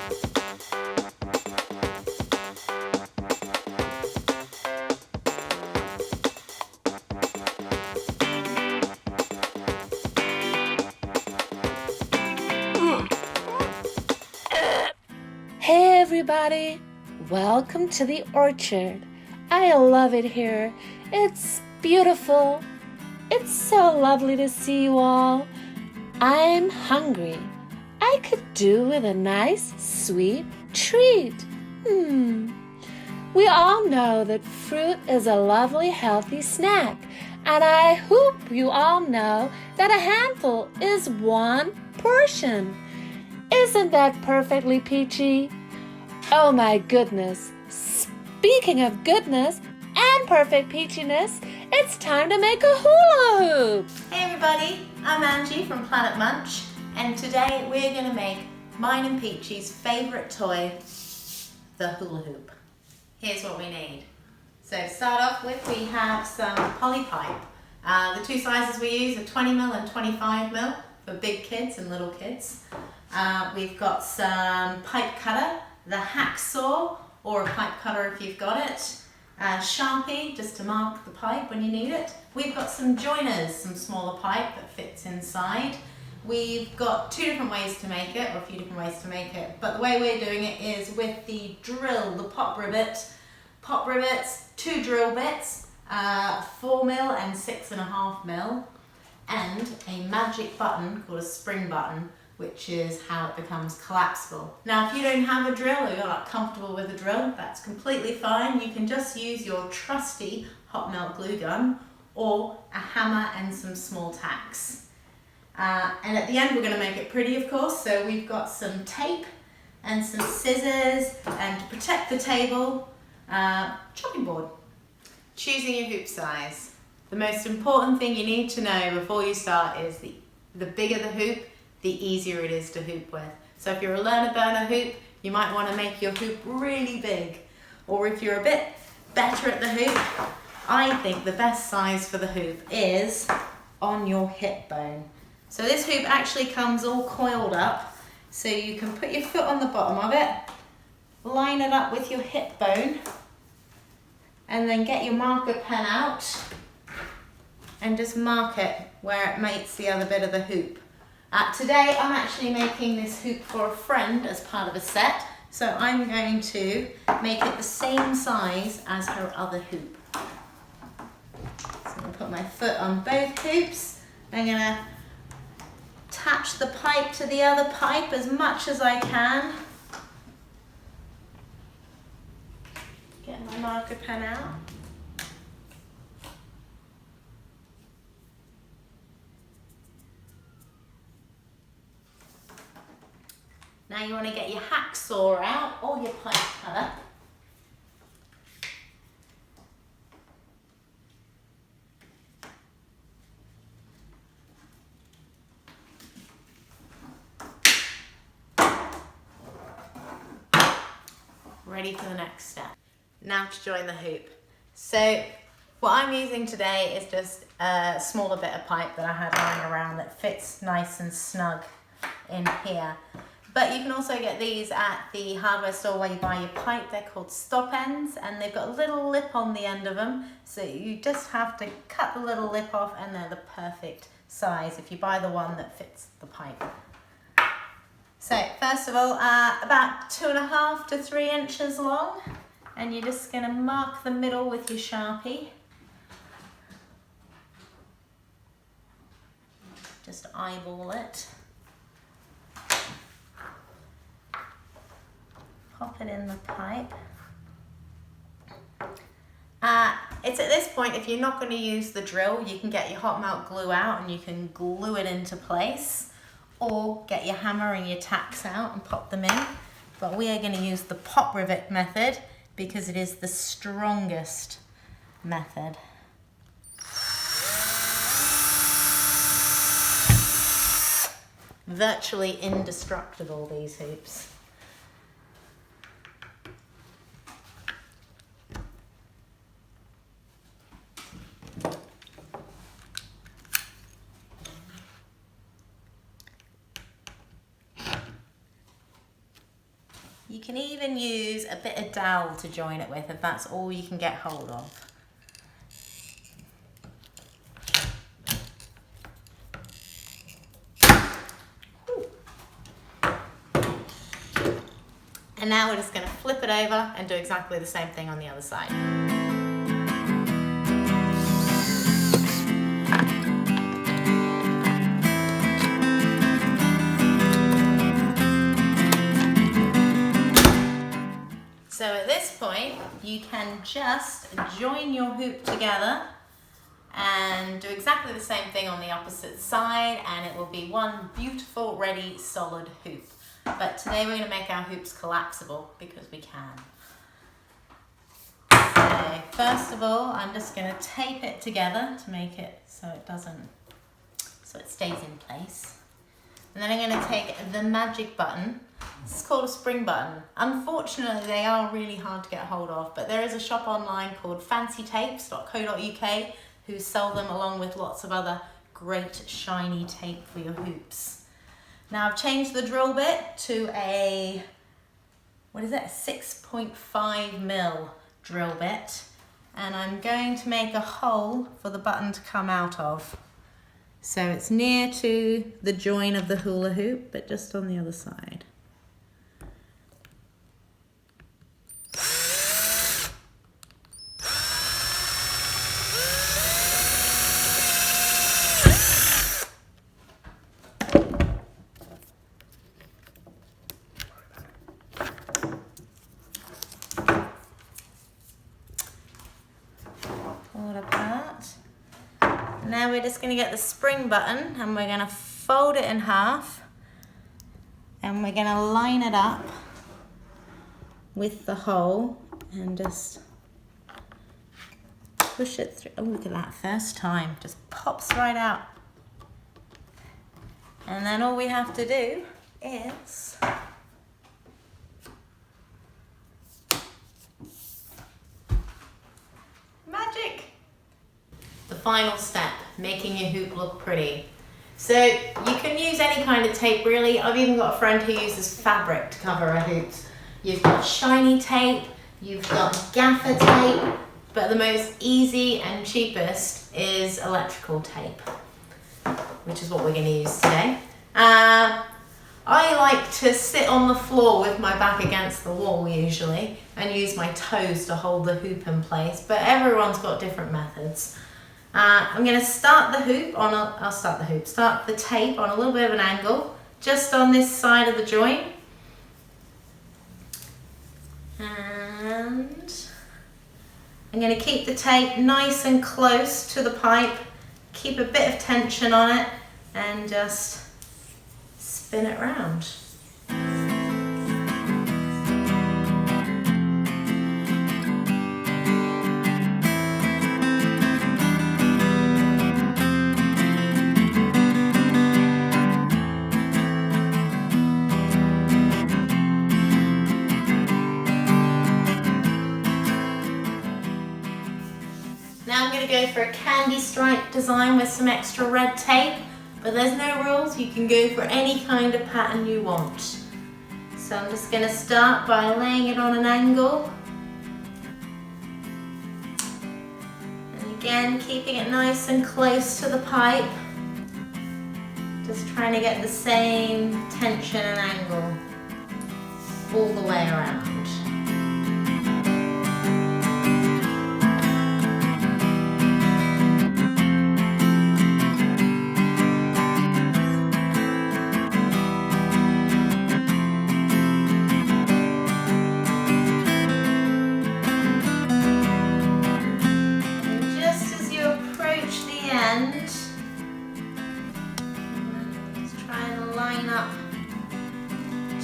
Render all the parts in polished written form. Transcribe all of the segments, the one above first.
Hey everybody, welcome to the orchard. I love it here. It's beautiful. It's so lovely to see you all. I'm hungry. I could do with a nice sweet treat. We all know that fruit is a lovely healthy snack, and I hope you all know that a handful is one portion. Isn't that perfectly peachy? Oh my goodness, speaking of goodness and perfect peachiness, it's time to make a hula hoop. Hey everybody, I'm Angie from PlanetMunch, and today we're going to make mine and Peachy's favourite toy, the hula hoop. Here's what we need. So to start off with, we have some poly pipe. The two sizes we use are 20mm and 25mm for big kids and little kids. We've got some pipe cutter, the hacksaw, or a pipe cutter if you've got it, sharpie just to mark the pipe when you need it. We've got some joiners, some smaller pipe that fits inside. We've got two different ways to make it, or a few different ways to make it, but the way we're doing it is with the drill, the pop rivets, two drill bits, 4mm and 6.5mm, and a magic button called a spring button, which is how it becomes collapsible. Now, if you don't have a drill or you're not comfortable with a drill, that's completely fine. You can just use your trusty hot melt glue gun or a hammer and some small tacks. And at the end, we're going to make it pretty, of course. So we've got some tape and some scissors, and to protect the table, chopping board. Choosing your hoop size. The most important thing you need to know before you start is the bigger the hoop, the easier it is to hoop with. So if you're a learner burner hoop, you might want to make your hoop really big. Or if you're a bit better at the hoop, I think the best size for the hoop is on your hip bone. So this hoop actually comes all coiled up, so you can put your foot on the bottom of it, line it up with your hip bone, and then get your marker pen out and just mark it where it meets the other bit of the hoop. Today I'm actually making this hoop for a friend as part of a set, so I'm going to make it the same size as her other hoop. So I'm going to put my foot on both hoops. I'm going to attach the pipe to the other pipe as much as I can. Get my marker pen out. Now you want to get your hacksaw out or your pipe cutter. Ready for the next step. Now to join the hoop. So what I'm using today is just a smaller bit of pipe that I had lying around that fits nice and snug in here. But you can also get these at the hardware store where you buy your pipe. They're called stop ends, and they've got a little lip on the end of them. So you just have to cut the little lip off, and they're the perfect size if you buy the one that fits the pipe. So first of all, about 2.5 to 3 inches long, and you're just going to mark the middle with your Sharpie. Just eyeball it. Pop it in the pipe. It's at this point, if you're not going to use the drill, you can get your hot melt glue out and you can glue it into place, or get your hammer and your tacks out and pop them in. But we are going to use the pop rivet method because it is the strongest method. Virtually indestructible, these hoops. You can even use a bit of dowel to join it with if that's all you can get hold of. And now we're just going to flip it over and do exactly the same thing on the other side. So at this point, you can just join your hoop together and do exactly the same thing on the opposite side, and it will be one beautiful, ready, solid hoop. But today we're going to make our hoops collapsible because we can. So first of all, I'm just going to tape it together to make it so it stays in place. And then I'm going to take the magic button. This is called a spring button. Unfortunately, they are really hard to get hold of, but there is a shop online called fancytapes.co.uk who sell them along with lots of other great shiny tape for your hoops. Now I've changed the drill bit to a 6.5mm drill bit, and I'm going to make a hole for the button to come out of. So it's near to the join of the hula hoop, but just on the other side. Pull it apart. Now we're just going to get the spring button and we're going to fold it in half and we're going to line it up with the hole and just push it through. Oh, look at that, first time, just pops right out. And then all we have to do is magic. The final step, making your hoop look pretty. So you can use any kind of tape really. I've even got a friend who uses fabric to cover her hoops. You've got shiny tape, you've got gaffer tape, but the most easy and cheapest is electrical tape, which is what we're going to use today. I like to sit on the floor with my back against the wall usually and use my toes to hold the hoop in place, but everyone's got different methods. I'm going to start the tape on a little bit of an angle, just on this side of the joint. And I'm going to keep the tape nice and close to the pipe, keep a bit of tension on it, and just spin it round. Now I'm going to go for a candy stripe design with some extra red tape, but there's no rules, you can go for any kind of pattern you want. So I'm just going to start by laying it on an angle. And again, keeping it nice and close to the pipe. Just trying to get the same tension and angle all the way around.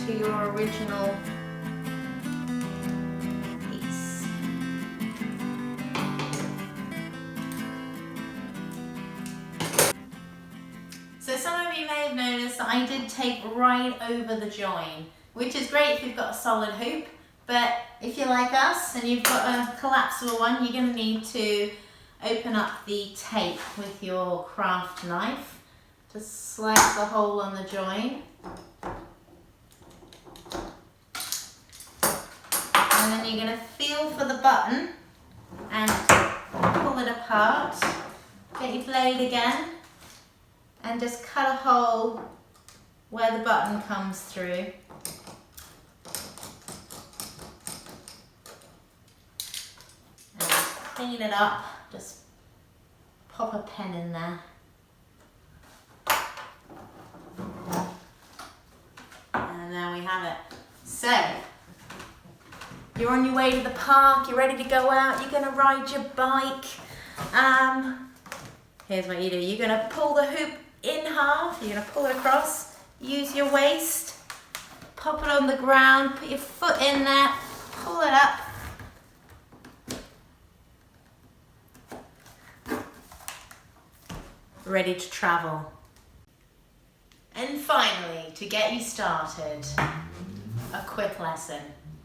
To your original piece. So some of you may have noticed that I did tape right over the join, which is great if you've got a solid hoop, but if you're like us and you've got a collapsible one, you're going to need to open up the tape with your craft knife. Just slice the hole on the join. And then you're going to feel for the button and pull it apart. Get your blade again and just cut a hole where the button comes through. And clean it up, just pop a pen in there. And there we have it. So, you're on your way to the park, you're ready to go out, you're going to ride your bike. Here's what you do. You're going to pull the hoop in half, you're going to pull it across, use your waist, pop it on the ground, put your foot in there, pull it up. Ready to travel. And finally, to get you started, a quick lesson.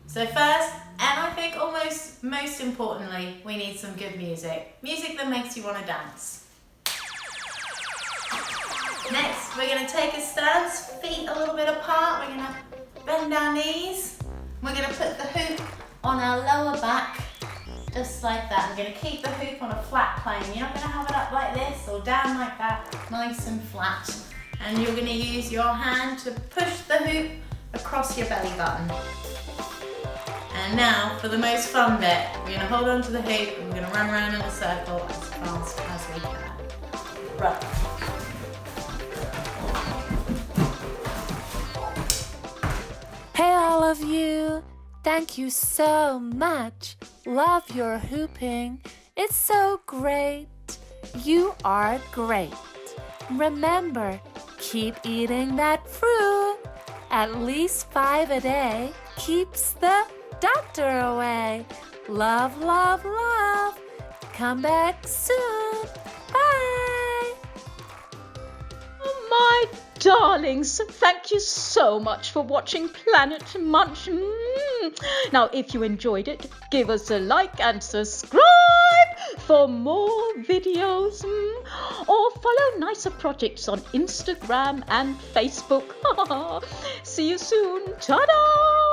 So first, and I think almost most importantly, we need some good music. Music that makes you want to dance. Next, we're going to take a stance, feet a little bit apart. We're going to bend our knees. We're going to put the hoop on our lower back, just like that. We're going to keep the hoop on a flat plane. You're not going to have it up like this or down like that, nice and flat. And you're going to use your hand to push the hoop across your belly button. And now for the most fun bit, we're going to hold on to the hoop and we're going to run around in a circle as fast as we can. Run. Hey all of you, thank you so much. Love your hooping. It's so great. You are great. Remember, keep eating that fruit. At least 5 a day keeps the doctor away. Love, love, love. Come back soon. Bye. My darlings, thank you so much for watching PlanetMunch. Now, if you enjoyed it, give us a like and subscribe for more videos. Or follow nicer projects on Instagram and Facebook. See you soon. Ta-da!